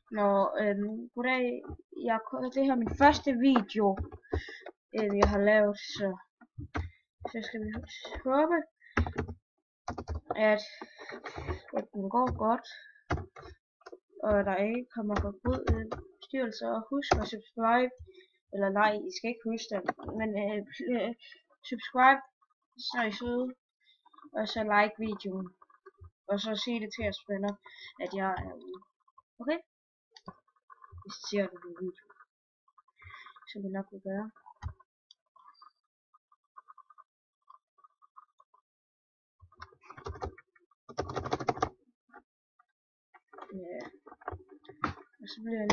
Goddag. Det her er min første video, jeg har lavet, så skal vi håbe, at den går godt, og der ikke kommer forstyrrelser. Og husk at subscribe, eller nej, I skal ikke huske det, men subscribe, så er I søde, og så like videoen, og så sig det til jeres venner, at jeg er ude. Okay? Hvis I ser det på video, så vil nok vil gøre. Ja. Og så bliver jeg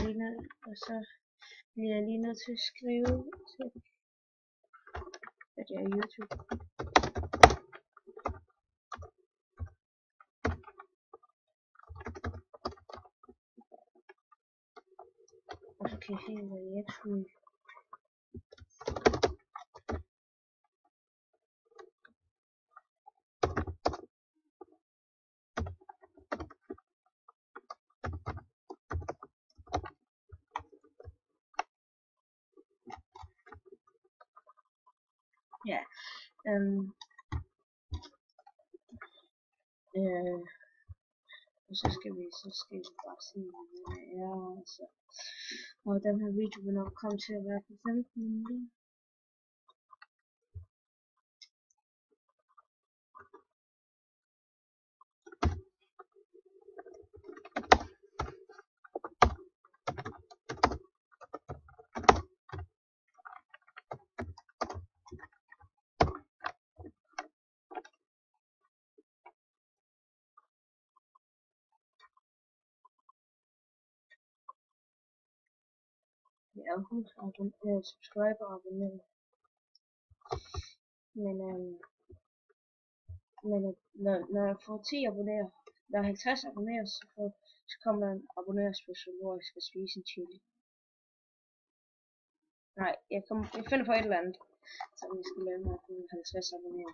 lige nødt til at skrive til, at jeg er YouTube. Og så kan jeg se, hvad jeg skulle. Ja. Og så skal vi bare se, hvad det er. Og den her video vil nok komme til at være på 15 minutter. Ja, husk at subscribe og abonnere. Men når jeg får 10 abonnere, der er 50 abonnere, så kommer der en abonnerespecial, hvor jeg skal spise en chili. Nej, jeg finder på et eller andet, så vi skal lave mig på 50 abonnere.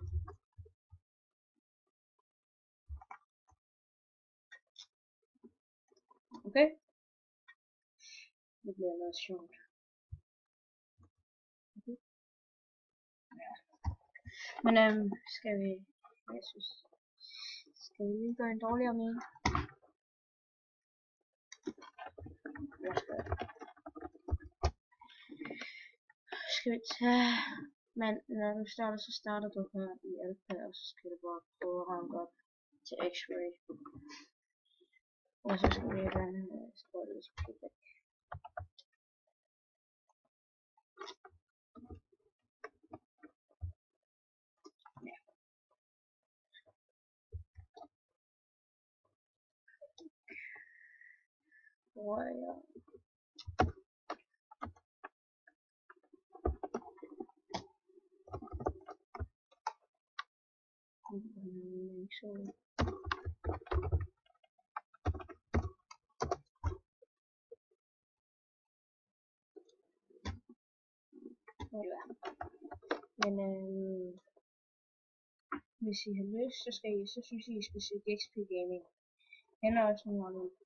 Okay? Det bliver noget sjovt. Okay? Ja. Men skal vi lige gøre en dårligere med? Skal vi tage... Men når du starter, så starter du her i alfa, og så skal du bare prøve at ranke op til X-ray. Og så skal vi have den spoilers playback. Ja. Hvor er jeg? Ja. Men hvis I har lyst, så synes I skal se XP Gaming. Han er også nogle andre på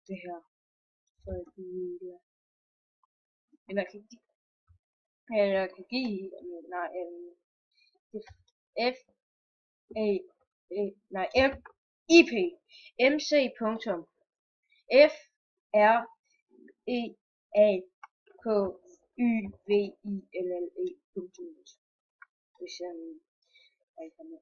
det her. Så jeg kan give F A F IP MC punktum F R E A K Y V I L L E punktum. Hvis jeg kan med.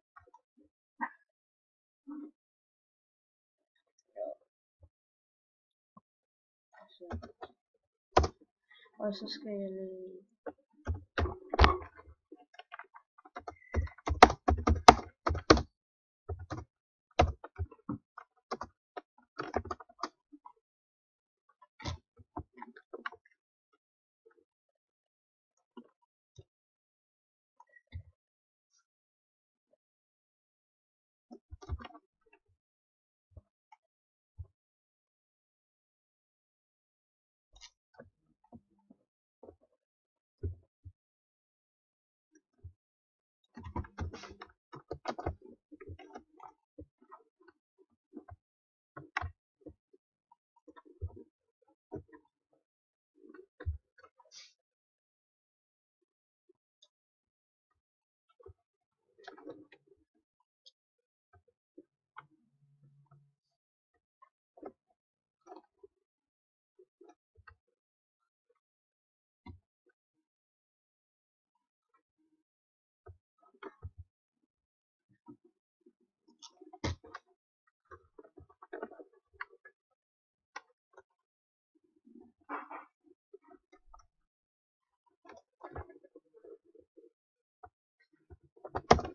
Og så skal jeg lige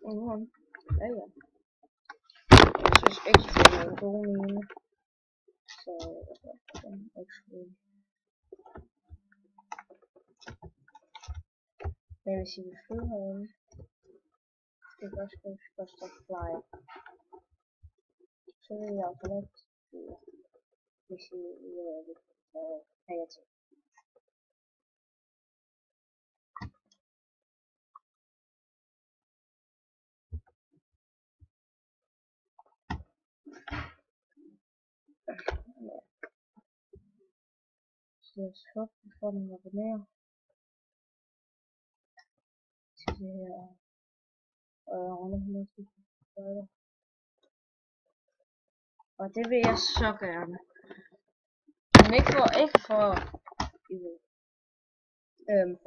Ja, ja. Jeg synes ikke, det er en god mine. Så actually. Men hvis I vil flyde herinde, det kan også koste fly. Så vil jeg automatisk flyde, hvis I vil have jer til. Så lad os håbe, vi får den abonnerer til det her runde 100.000. Og det vil jeg så gerne. Men ikke for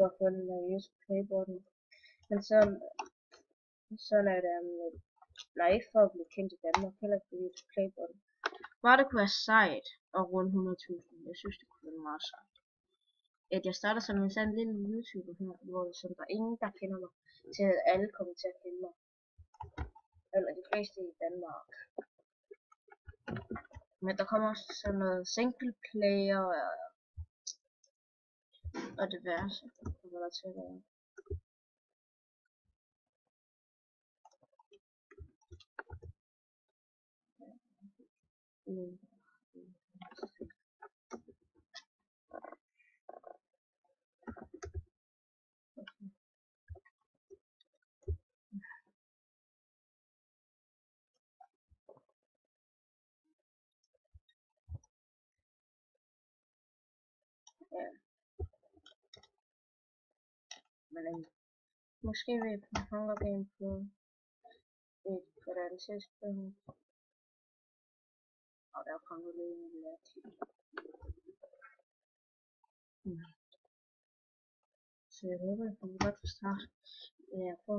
at få den der YouTube Play-button. Men så lader det ikke for at blive kendt i Danmark, heller ikke for YouTube Play-button. Bare det kunne være sejt at runde 100.000. Jeg synes det kunne være meget sejt. At jeg starter som en sådan lille YouTuber her, hvor der er ingen der kender mig, til at alle kommer til at kende mig. Eller de fleste i Danmark. Men der kommer også sådan noget single player og diverse, hvor der til at være. Ja. Men måske vil jeg på Hunger Game på et andet tidspunkt. Og der kommer det en lidt. Så jeg håber, jeg kommer godt til start. Ja, så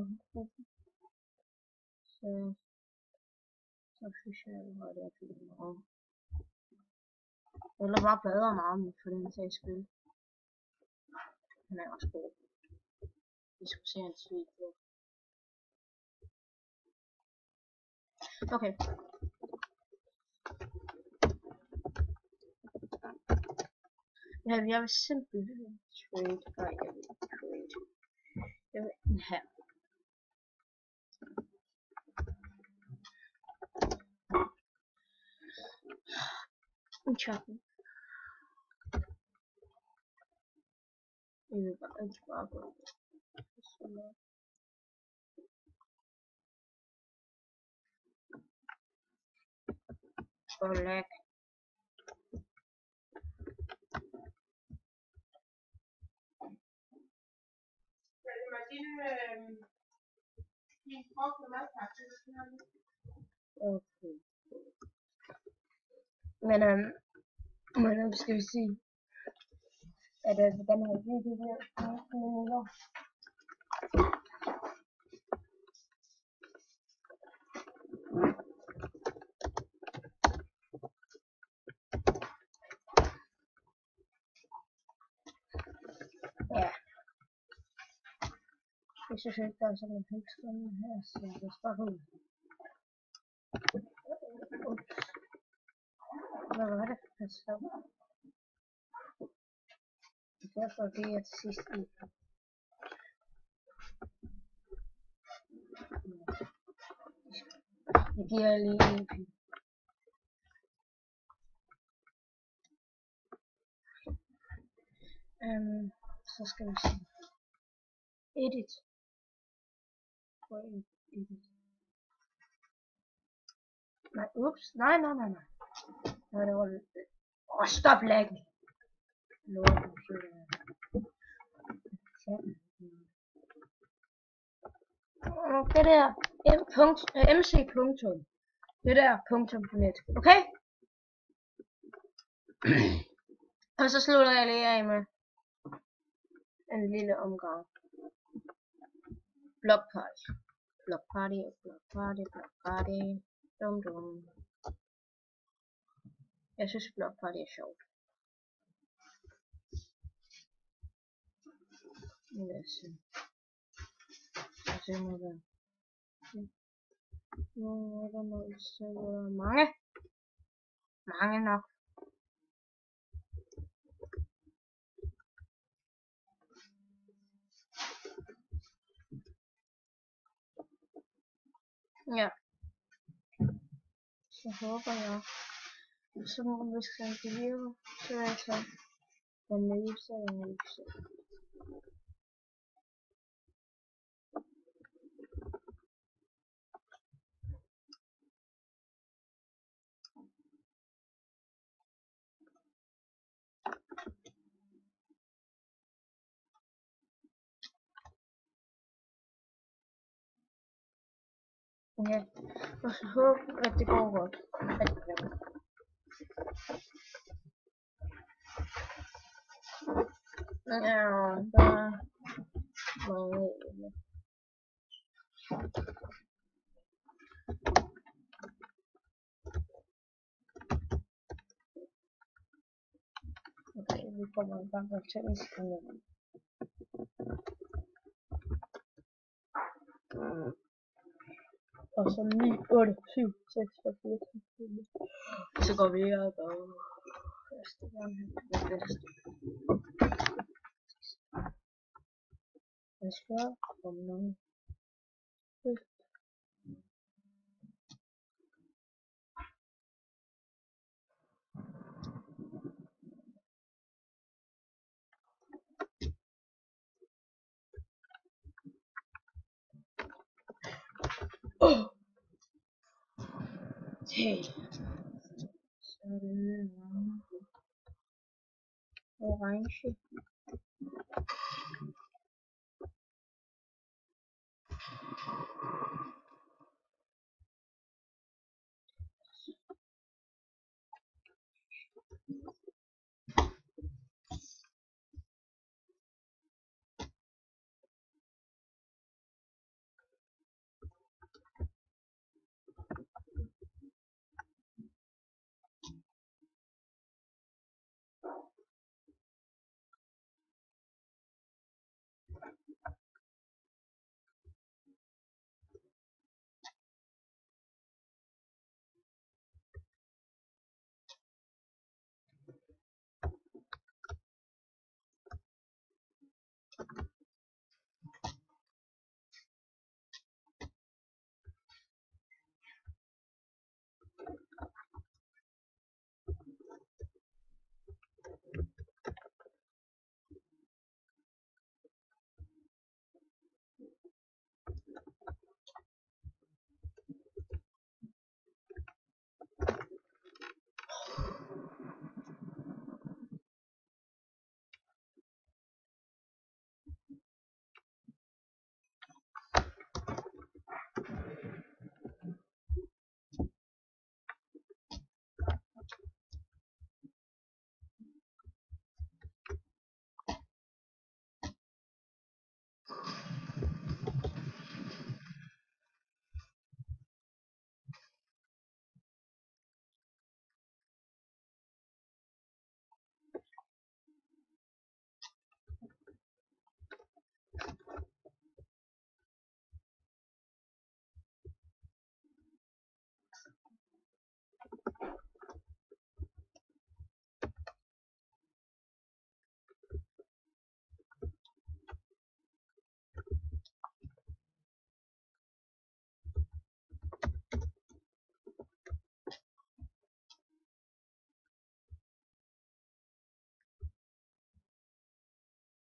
synes jeg, at det er fint meget. Eller bare bladre meget for den sags skyld. Den er også god. Vi skal se en video. Okay. Ja, jeg vil simpelthen trade. Nej, jeg vil trade. Jeg vil her. En choppen. Jeg vil bare ikke bare gå. Og lag. Okay. Men skal vi sige, at den her video her ja. Jeg synes ikke, der er sådan en helt spændende her, så lad os bare ud. Hvad var det for et slag? Derfor det er til sidst i. Jeg giver lige en pil. Så skal vi se. Edit. Edit. Nej, ups. Nej. Nej, det var lidt. Stop laggen. Det der mc punktum. Det der punktum på net. Okay? Og så slutter jeg lige af med en lille omgang. Block party. Dum. Jeg synes block party er sjovt. Lad os se. Nu er der noget, så er der mange nok. Ja, så håber jeg, så hvis det virker, så vil jeg tage analyse. Ja, og så håber at det går godt. Ja, der er mange. Okay, vi kommer i gang med tenniskanalen. Og så 9, 8, 7, 6, 5, 4, 3, 4. Så går vi op og første gang det bedste. Jeg skal om nogen. Hey. Så er det orange.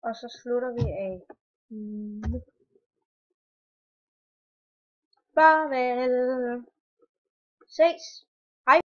Og så slutter vi af. Farvel. Ses. Hej.